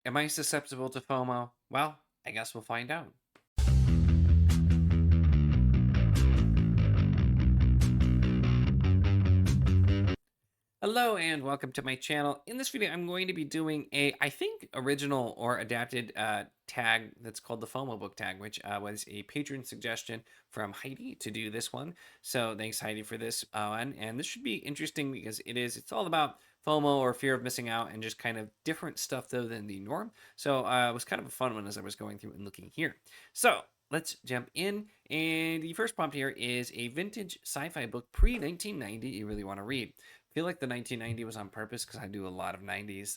Am I susceptible to FOMO? Well, I guess we'll find out. Hello and welcome to my channel. In this video, I'm going to be doing I think, original or adapted tag that's called the FOMO book tag, which was a patron suggestion from Heidi to do this one. So thanks, Heidi, for this one. And this should be interesting because it's all about FOMO or fear of missing out and just kind of different stuff, though, than the norm. So it was kind of a fun one as I was going through and looking here. So let's jump in. And the first prompt here is a vintage sci-fi book pre-1990 you really want to read. I feel like the 1990 was on purpose because I do a lot of 90s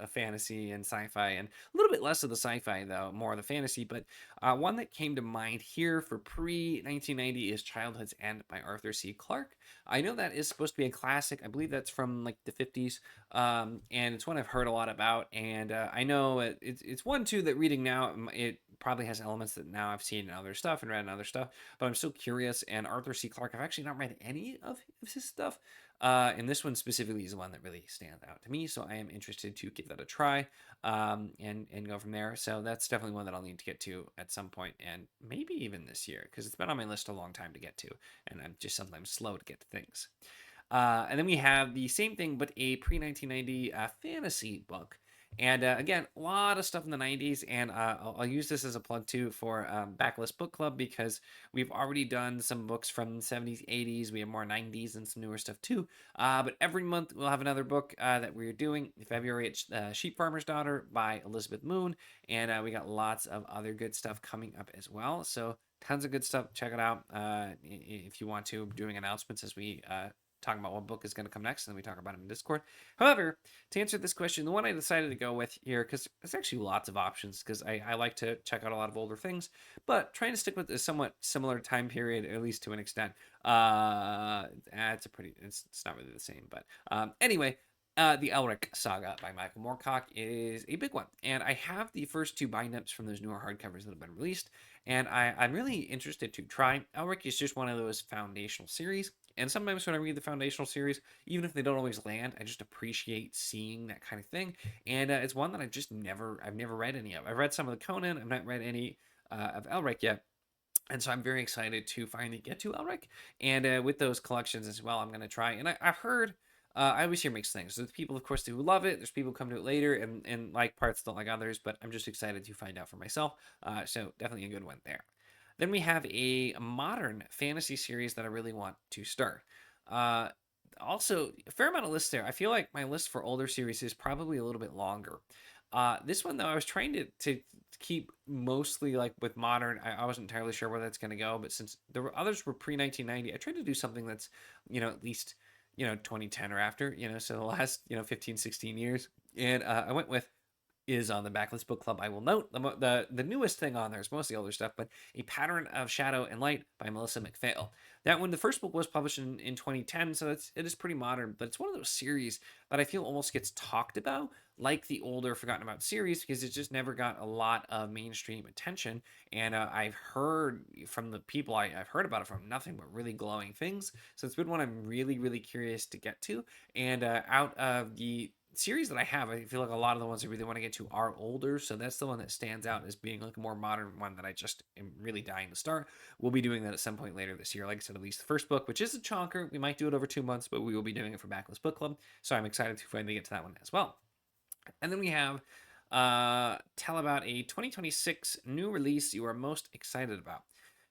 fantasy and sci-fi, and a little bit less of the sci-fi, though, more of the fantasy. But one that came to mind here for pre-1990 is Childhood's End by Arthur C. Clarke. I know that is supposed to be a classic. I believe that's from like the 50s, and it's one I've heard a lot about. And I know it's one, too, that reading now, it probably has elements that now I've seen in other stuff and read in other stuff, but I'm still curious. And Arthur C. Clarke, I've actually not read any of his stuff. And this one specifically is the one that really stands out to me. So I am interested to give that a try and go from there. So that's definitely one that I'll need to get to at some point, and maybe even this year, because it's been on my list a long time to get to. And I'm just sometimes slow to get to things. And then we have the same thing, but a pre-1990 fantasy book. And again, a lot of stuff in the 90s, and I'll use this as a plug too for Backlist Book Club, because we've already done some books from the 70s, 80s. We have more 90s and some newer stuff too. But every month we'll have another book that we're doing. In February, it's Sheep Farmer's Daughter by Elizabeth Moon, and we got lots of other good stuff coming up as well. So tons of good stuff. Check it out if you want to. Doing announcements as we talking about what book is going to come next, and then we talk about it in Discord. However, to answer this question, the one I decided to go with here, because there's actually lots of options, because I like to check out a lot of older things, but trying to stick with a somewhat similar time period, at least to an extent. It's not really the same, but anyway, the Elric Saga by Michael Moorcock is a big one, and I have the first two bind-ups from those newer hardcovers that have been released, and I'm really interested to try. Elric is just one of those foundational series, and sometimes when I read the foundational series, even if they don't always land, I just appreciate seeing that kind of thing. And it's one that I've never read any of. I've read some of the Conan. I've not read any of Elric yet. And so I'm very excited to finally get to Elric. And with those collections as well, I'm going to try. And I've heard, I always hear mixed things. There's people, of course, who love it. There's people who come to it later and like parts, don't like others. But I'm just excited to find out for myself. So definitely a good one there. Then we have a modern fantasy series that I really want to start. Uh, Also, a fair amount of lists there. I feel like my list for older series is probably a little bit longer. This one, though, I was trying to keep mostly like with modern. I wasn't entirely sure where that's going to go, but since there were others were pre 1990, I tried to do something that's, at least, 2010 or after, so the last, 15, 16 years. And I went with is on the Backlist Book Club. I will note the newest thing on there is mostly older stuff, but A Pattern of Shadow and Light by Melissa McPhail. That one, the first book was published in 2010, so it is pretty modern, but it's one of those series that I feel almost gets talked about like the older Forgotten About series, because it just never got a lot of mainstream attention. And I've heard from the people I've heard about it from nothing but really glowing things. So it's been one I'm really, really curious to get to. And out of the series that I have, I feel like a lot of the ones I really want to get to are older, so that's the one that stands out as being like a more modern one that I just am really dying to start. We'll be doing that at some point later this year. Like I said, at least the first book, which is a chonker. We might do it over 2 months, but we will be doing it for Backlist Book Club, so I'm excited to finally get to that one as well. And then we have tell about a 2026 new release you are most excited about.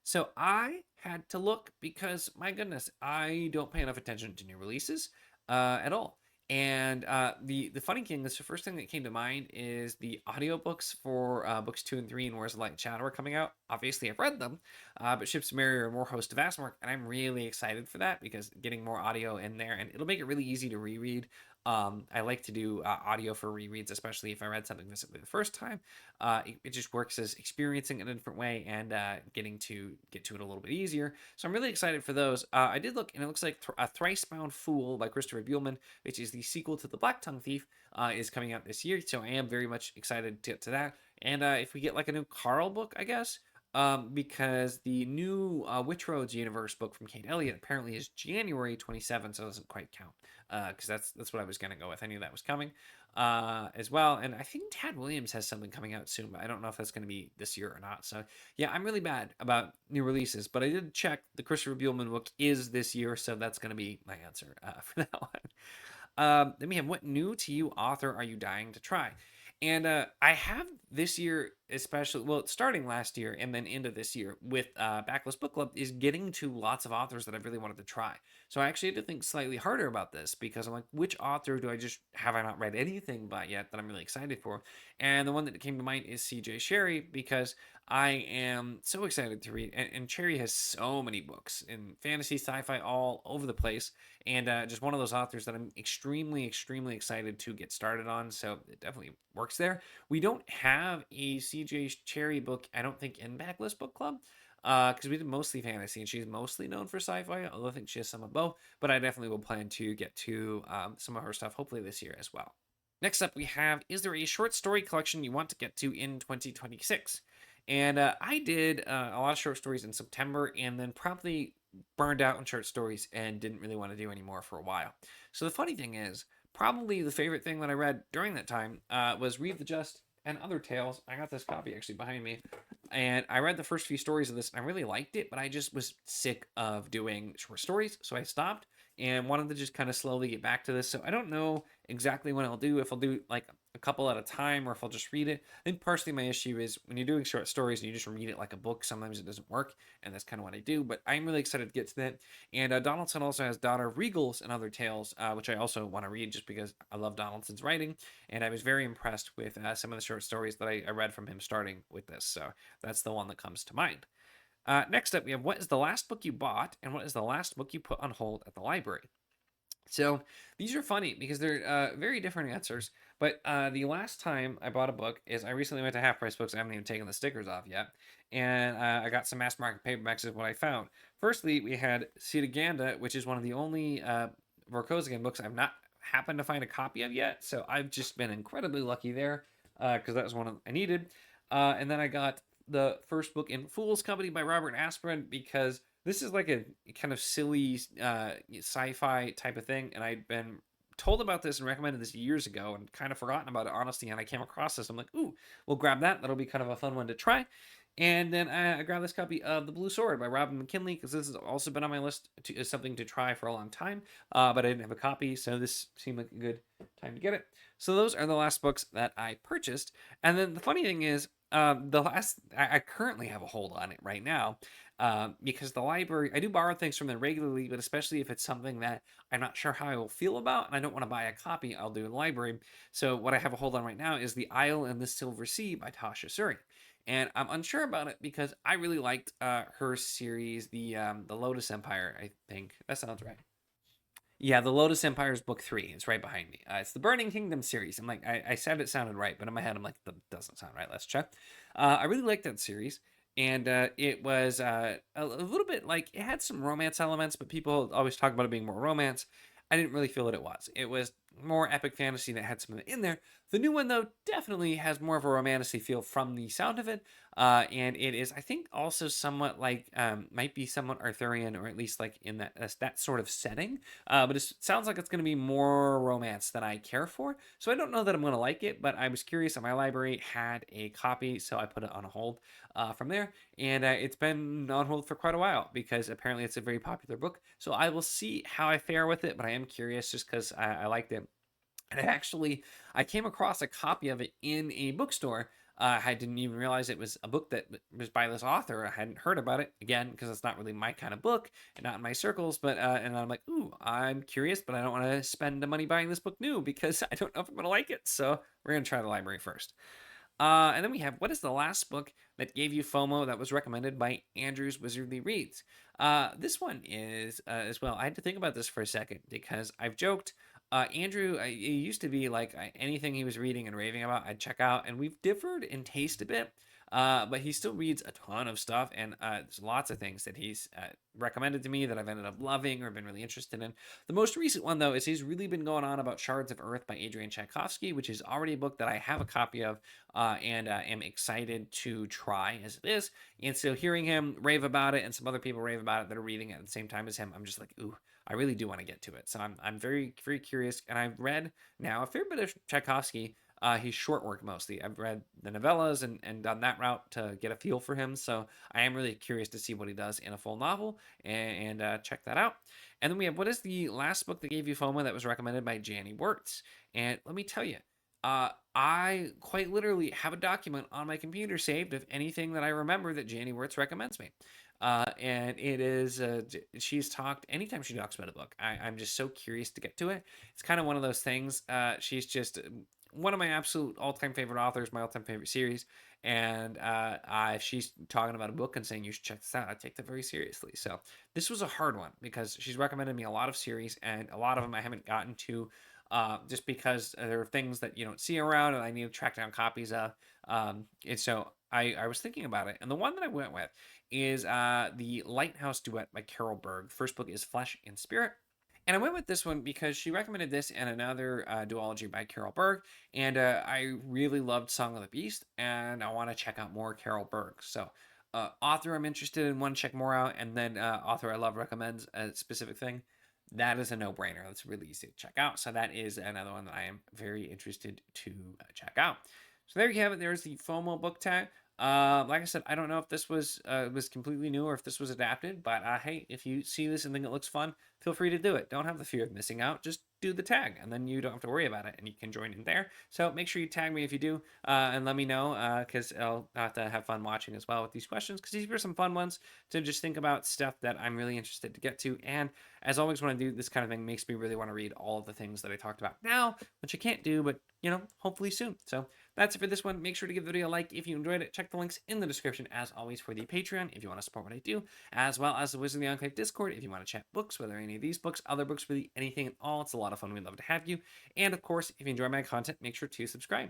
So I had to look because, my goodness, I don't pay enough attention to new releases at all. And the funny thing is, the first thing that came to mind is the audiobooks for books 2 and 3 and Wars of Light and Shadow are coming out. Obviously, I've read them, but Ships of Merry and Warhost of Vastmark, and I'm really excited for that because getting more audio in there, and it'll make it really easy to reread. I like to do audio for rereads, especially if I read something visibly the first time. It just works as experiencing it in a different way and getting to get to it a little bit easier. So I'm really excited for those. I did look, and it looks like A Thrice Bound Fool by Christopher Buehlman, which is the sequel to The Black Tongue Thief, is coming out this year. So I am very much excited to get to that. And if we get like a new Carl book, I guess, because the new Witch Roads universe book from Kate Elliott apparently is January 27th, so it doesn't quite count, because that's what I was going to go with. I knew that was coming. as well. And I think Tad Williams has something coming out soon, but I don't know if that's going to be this year or not. So yeah, I'm really bad about new releases, but I did check the Christopher Buehlman book is this year, so that's going to be my answer for that one. Then we have, what new to you author are you dying to try? And I have this year, especially, well, starting last year and then into this year with Backlist Book Club, is getting to lots of authors that I've really wanted to try. So I actually had to think slightly harder about this because I'm like, which author do I just have I not read anything by yet that I'm really excited for? And the one that came to mind is CJ Sherry because I am so excited to read. And Cherry has so many books in fantasy, sci-fi, all over the place, and just one of those authors that I'm extremely, extremely excited to get started on. So it definitely works there. We don't have a CJ Cherry book, I don't think, in Backlist Book Club. Because we did mostly fantasy, and she's mostly known for sci-fi. Although I think she has some of both, but I definitely will plan to get to some of her stuff hopefully this year as well. Next up, we have, is there a short story collection you want to get to in 2026? And I did a lot of short stories in September and then promptly burned out on short stories and didn't really want to do anymore for a while. So the funny thing is, probably the favorite thing that I read during that time was Read the Just and Other Tales. I got this copy actually behind me. And I read the first few stories of this and I really liked it, but I just was sick of doing short stories. So I stopped and wanted to just kind of slowly get back to this. So I don't know exactly what I'll do, if I'll do like a couple at a time or if I'll just read it. I think partially my issue is when you're doing short stories and you just read it like a book, sometimes it doesn't work, and that's kind of what I do. But I'm really excited to get to that. And Donaldson also has Daughter of Regals and Other Tales, which I also want to read just because I love Donaldson's writing, and I was very impressed with some of the short stories that I read from him starting with this. So that's the one that comes to mind. Next up, we have, what is the last book you bought and what is the last book you put on hold at the library? So these are funny because they're very different answers. But the last time I bought a book is I recently went to Half Price Books. I haven't even taken the stickers off yet. And I got some mass market paperbacks is what I found. Firstly, we had Ganda, which is one of the only Vorkosigan books I've not happened to find a copy of yet. So I've just been incredibly lucky there because that was one I needed. And then I got the first book in Fool's Company by Robert Asprin because this is like a kind of silly sci-fi type of thing, and I'd been told about this and recommended this years ago and kind of forgotten about it, honestly, and I came across this. I'm like, ooh, we'll grab that. That'll be kind of a fun one to try. And then I grabbed this copy of The Blue Sword by Robin McKinley because this has also been on my list as something to try for a long time, but I didn't have a copy, so this seemed like a good time to get it. So those are the last books that I purchased. And then the funny thing is, I currently have a hold on it right now because the library, I do borrow things from them regularly, but especially if it's something that I'm not sure how I will feel about and I don't want to buy a copy, I'll do in the library. So what I have a hold on right now is The Isle and the Silver Sea by Tasha Suri. And I'm unsure about it because I really liked her series, the Lotus Empire. I think that sounds right. Yeah, the Lotus Empire is book 3. It's right behind me. It's the Burning Kingdom series. I'm like, I said it sounded right, but in my head, I'm like, that doesn't sound right. Let's check. I really liked that series. And it was a little bit like, it had some romance elements, but people always talk about it being more romance. I didn't really feel that it was. It was more epic fantasy that had some of it in there. The new one, though, definitely has more of a romantic feel from the sound of it. And it is, I think, also somewhat like, might be somewhat Arthurian, or at least like in that sort of setting. But it sounds like it's going to be more romance than I care for. So I don't know that I'm going to like it, but I was curious if my library had a copy, so I put it on hold from there. And it's been on hold for quite a while because apparently it's a very popular book. So I will see how I fare with it, but I am curious just because I liked it. And I came across a copy of it in a bookstore. I didn't even realize it was a book that was by this author. I hadn't heard about it, again, because it's not really my kind of book and not in my circles. But and I'm like, ooh, I'm curious, but I don't want to spend the money buying this book new because I don't know if I'm going to like it. So we're going to try the library first. And then we have, what is the last book that gave you FOMO that was recommended by Andrew's Wizardly Reads? This one is as well. I had to think about this for a second because I've joked. Andrew, it used to be like anything he was reading and raving about, I'd check out, and we've differed in taste a bit. But he still reads a ton of stuff, and there's lots of things that he's recommended to me that I've ended up loving or been really interested in. The most recent one, though, is he's really been going on about Shards of Earth by Adrian Tchaikovsky, which is already a book that I have a copy of and am excited to try as it is. And so hearing him rave about it and some other people rave about it that are reading it at the same time as him, I'm just like, ooh, I really do want to get to it. So I'm very, very curious. And I've read now a fair bit of Tchaikovsky. He's short work mostly. I've read the novellas and done that route to get a feel for him. So I am really curious to see what he does in a full novel and check that out. And then we have, what is the last book that gave you FOMO that was recommended by Janny Wirtz? And let me tell you, I quite literally have a document on my computer saved of anything that I remember that Janny Wirtz recommends me. And it is, she's talked, anytime she talks about a book, I'm just so curious to get to it. It's kind of one of those things. She's just one of my absolute all time favorite authors, my all time favorite series. And if she's talking about a book and saying you should check this out, I take that very seriously. So this was a hard one because she's recommended me a lot of series, and a lot of them I haven't gotten to just because there are things that you don't see around and I need to track down copies of. And so I was thinking about it. And the one that I went with is the Lighthouse Duet by Carol Berg. The first book is Flesh and Spirit. And I went with this one because she recommended this and another duology by Carol Berg. And I really loved Song of the Beast, and I want to check out more Carol Berg. So, author I'm interested in, want to check more out, and then author I love recommends a specific thing. That is a no brainer. That's really easy to check out. So, that is another one that I am very interested to check out. So, there you have it. There's the FOMO book tag. Like I said, I don't know if this was completely new or if this was adapted, but hey, if you see this and think it looks fun, feel free to do it. Don't have the fear of missing out. Just do the tag, and then you don't have to worry about it, and you can join in there. So make sure you tag me if you do, and let me know, because I'll have to have fun watching as well with these questions, because these are some fun ones to just think about stuff that I'm really interested to get to. And as always, when I do this kind of thing, makes me really want to read all of the things that I talked about now, which I can't do, but hopefully soon. So that's it for this one. Make sure to give the video a like if you enjoyed it. Check the links in the description, as always, for the Patreon if you want to support what I do, as well as the Wizard of the Enclave Discord if you want to chat books, whether any of these books, other books, really anything at all. It's a lot of fun. We'd love to have you. And of course, if you enjoy my content, make sure to subscribe.